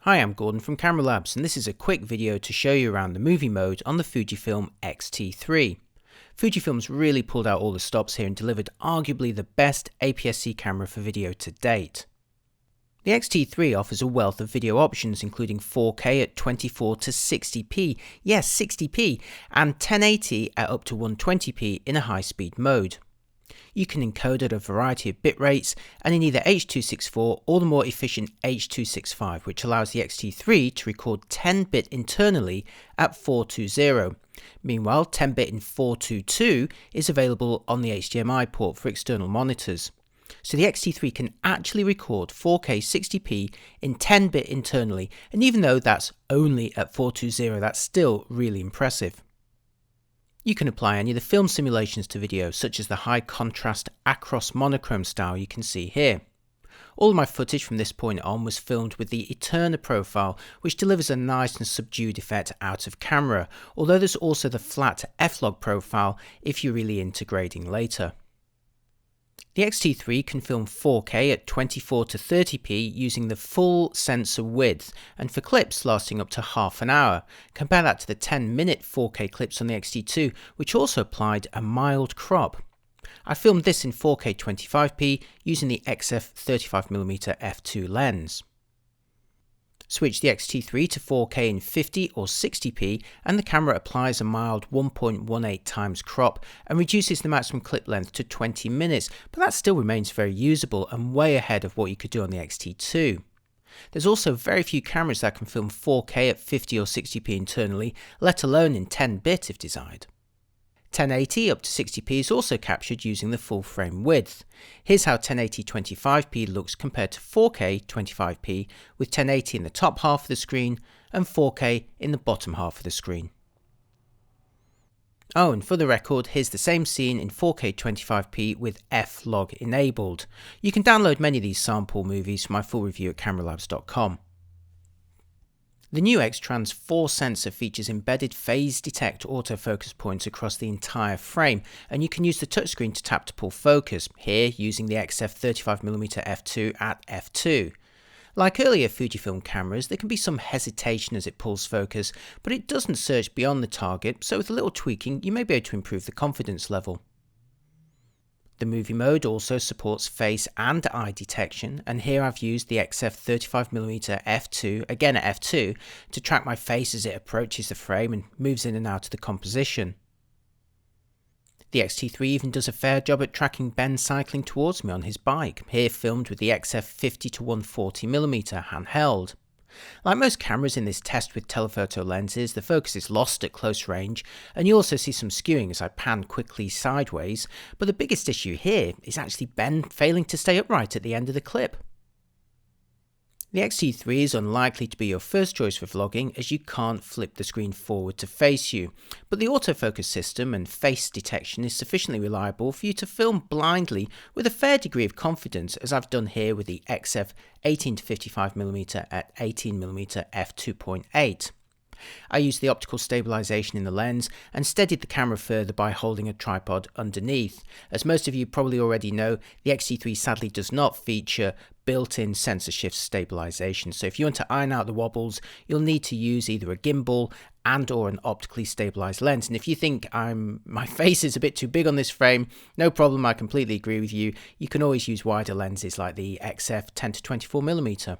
Hi, I'm Gordon from Camera Labs, and this is a quick video to show you around the movie mode on the Fujifilm X-T3. Fujifilm's really pulled out all the stops here and delivered arguably the best APS-C camera for video to date. The X-T3 offers a wealth of video options including 4K at 24 to 60p, yes 60p, and 1080 at up to 120p in a high-speed mode. You can encode at a variety of bit rates and in either H.264 or the more efficient H.265, which allows the X-T3 to record 10-bit internally at 420. Meanwhile, 10-bit in 422 is available on the HDMI port for external monitors. So the X-T3 can actually record 4K 60p in 10-bit internally, and even though that's only at 420, that's still really impressive. You can apply any of the film simulations to video, such as the high contrast Acros monochrome style you can see here. All of my footage from this point on was filmed with the Eterna profile, which delivers a nice and subdued effect out of camera, although there's also the flat F-Log profile if you're really into grading later. The X-T3 can film 4K at 24 to 30p using the full sensor width, and for clips lasting up to half an hour. Compare that to the 10-minute 4K clips on the X-T2, which also applied a mild crop. I filmed this in 4K 25p using the XF 35mm f2 lens. Switch the X-T3 to 4K in 50 or 60p and the camera applies a mild 1.18 times crop and reduces the maximum clip length to 20 minutes, but that still remains very usable and way ahead of what you could do on the X-T2. There's also very few cameras that can film 4K at 50 or 60p internally, let alone in 10-bit if desired. 1080 up to 60p is also captured using the full frame width. Here's how 1080 25p looks compared to 4K 25p, with 1080 in the top half of the screen and 4K in the bottom half of the screen. Oh, and for the record, here's the same scene in 4K 25p with F-Log enabled. You can download many of these sample movies from my full review at cameralabs.com. The new X-Trans 4 sensor features embedded phase detect autofocus points across the entire frame, and you can use the touchscreen to tap to pull focus, here using the XF 35mm f2 at f2. Like earlier Fujifilm cameras, there can be some hesitation as it pulls focus, but it doesn't search beyond the target, so with a little tweaking you may be able to improve the confidence level. The movie mode also supports face and eye detection, and here I've used the XF 35mm f2, again at f2, to track my face as it approaches the frame and moves in and out of the composition. The X-T3 even does a fair job at tracking Ben cycling towards me on his bike, here filmed with the XF 50 to 140mm handheld. Like most cameras in this test with telephoto lenses, the focus is lost at close range, and you also see some skewing as I pan quickly sideways, but the biggest issue here is actually Ben failing to stay upright at the end of the clip. The X-T3 is unlikely to be your first choice for vlogging as you can't flip the screen forward to face you, but the autofocus system and face detection is sufficiently reliable for you to film blindly with a fair degree of confidence, as I've done here with the XF 18 to 55mm at 18mm f2.8. I used the optical stabilization in the lens and steadied the camera further by holding a tripod underneath. As most of you probably already know, the X-T3 sadly does not feature built-in sensor shift stabilization, so if you want to iron out the wobbles, you'll need to use either a gimbal and or an optically stabilized lens. And if you think my face is a bit too big on this frame, no problem, I completely agree with you. You can always use wider lenses like the XF 10 to 24mm.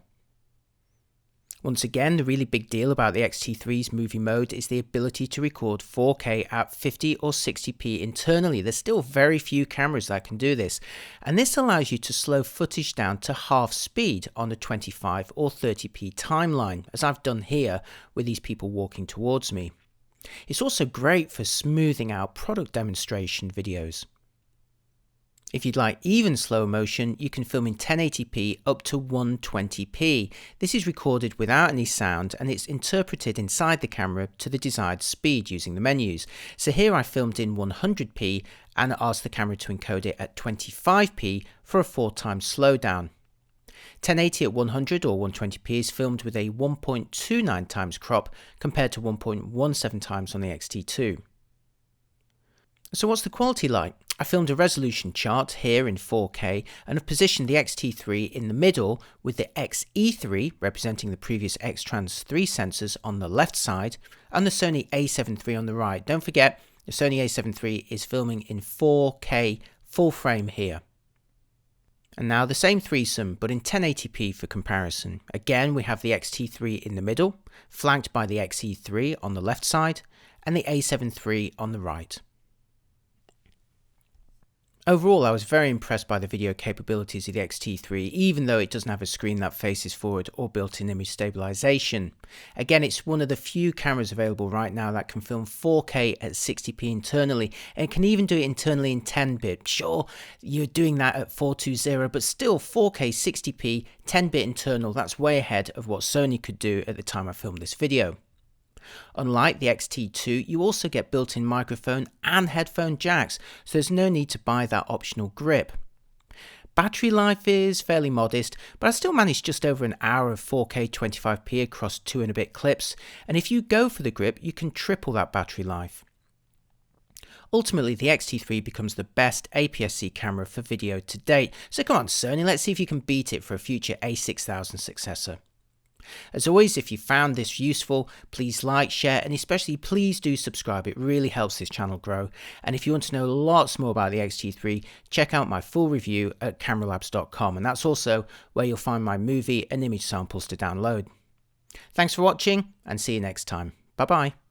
Once again, the really big deal about the X-T3's movie mode is the ability to record 4K at 50 or 60p internally. There's still very few cameras that can do this, and this allows you to slow footage down to half speed on a 25 or 30p timeline, as I've done here with these people walking towards me. It's also great for smoothing out product demonstration videos. If you'd like even slow motion, you can film in 1080p up to 120p. This is recorded without any sound and it's interpreted inside the camera to the desired speed using the menus. So here I filmed in 100p and asked the camera to encode it at 25p for a 4x slowdown. 1080 at 100 or 120p is filmed with a 1.29 times crop compared to 1.17 times on the X-T2. So what's the quality like? I filmed a resolution chart here in 4K and have positioned the X-T3 in the middle with the XE3 representing the previous X-Trans 3 sensors on the left side and the Sony A7 III on the right. Don't forget, the Sony A7 III is filming in 4K full frame here. And now the same threesome, but in 1080p for comparison. Again, we have the X-T3 in the middle, flanked by the XE3 on the left side, and the A7 III on the right. Overall, I was very impressed by the video capabilities of the X-T3, even though it doesn't have a screen that faces forward or built-in image stabilization. Again, it's one of the few cameras available right now that can film 4K at 60p internally, and can even do it internally in 10-bit. Sure, you're doing that at 420, but still 4K 60p 10-bit internal, that's way ahead of what Sony could do at the time I filmed this video. Unlike the X-T2, you also get built-in microphone and headphone jacks, so there's no need to buy that optional grip. Battery life is fairly modest, but I still managed just over an hour of 4K 25p across 2 and a bit clips, and if you go for the grip, you can triple that battery life. Ultimately, the X-T3 becomes the best APS-C camera for video to date, so come on Sony, let's see if you can beat it for a future A6000 successor. As always, if you found this useful, please like, share, and especially please do subscribe. It really helps this channel grow. And if you want to know lots more about the X-T3, check out my full review at cameralabs.com, and that's also where you'll find my movie and image samples to download. Thanks for watching, and see you next time. Bye bye.